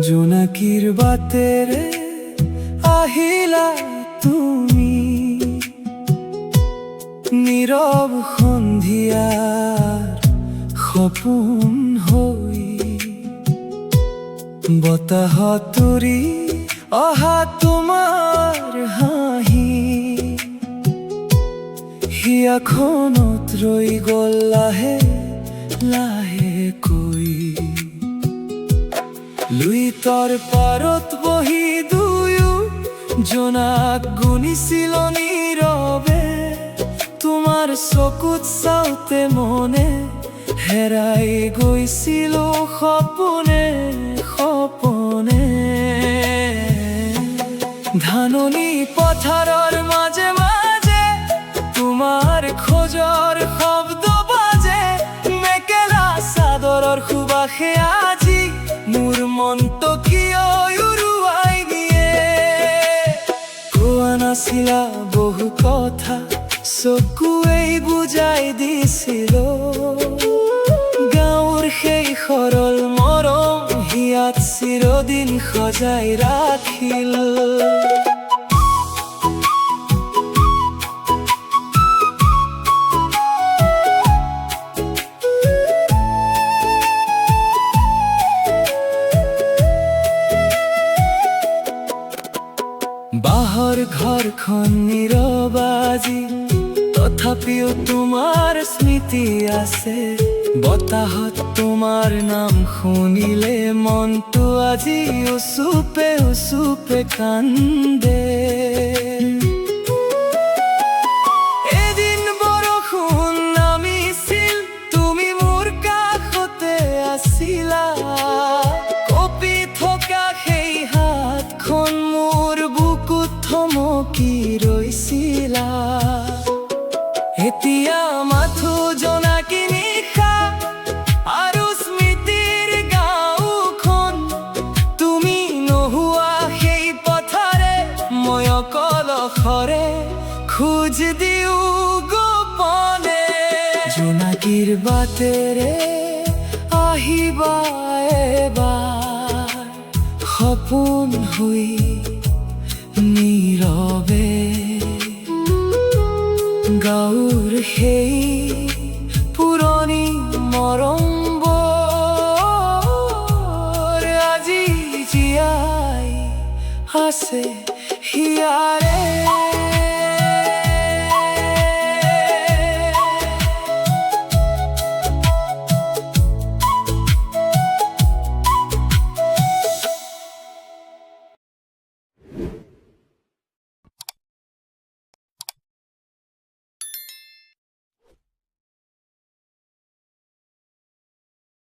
জোনাকিৰ বাটেৰে আহিলা তুমি, নীৰৱ সন্ধিয়াৰ সপোন হৈ। বতাহত উৰি অহা তোমাৰ হাঁহি, হিয়াখনত ৰৈ গ'ল লাহে লাহেকৈ। লুইতৰ পাৰত বহি দুয়ো জোনাক গুনিছিল নীৰৱে। তোমাৰ চকুত চাওঁতে মনে হেৰাই গৈছিলো সপোনে সপোনে। ধাননি পথাৰৰ মাজে মাজে তোমাৰ খোজৰ শব্দ বাজে। মেখেলা চাদৰৰ সুবাসে আজি মোৰ মনটো কিয় উৰুৱাই দিয়ে। কোৱা নাছিলা বহু কথা, চকুৱেই বুজাই দিছিল। গাঁৱৰ সেই সৰল মৰম হিয়াত চিৰদিন সজাই ৰাখিল। বাঁহৰ ঘৰখন নীৰৱ আজি, তথাপিও তোমাৰ স্মৃতি আছে। বতাহত তোমাৰ নাম শুনিলে মনটো আজি উচুপে উচুপে কান্দে। এদিন বৰষুণ নামিছিল, তুমি মোৰ কাষতে আছিলা। কঁপি থকা সেই হাতখন মোৰ বুকুত থমকি ৰৈছিলা। এতিয়া মাথো জোনাকী নিশা আৰু স্মৃতিৰ গাঁওখন। তুমি নোহোৱা সেই পথাৰে মই অকলশৰে খোজ দিওঁ গোপনে। জোনাকীৰ বাটেৰে আহিবা এবাৰ সপোন হৈ নীৰৱে। গাঁৱৰ সেই পুৰণি মৰমবোৰ আজি জীয়াই আছে হিয়াৰে।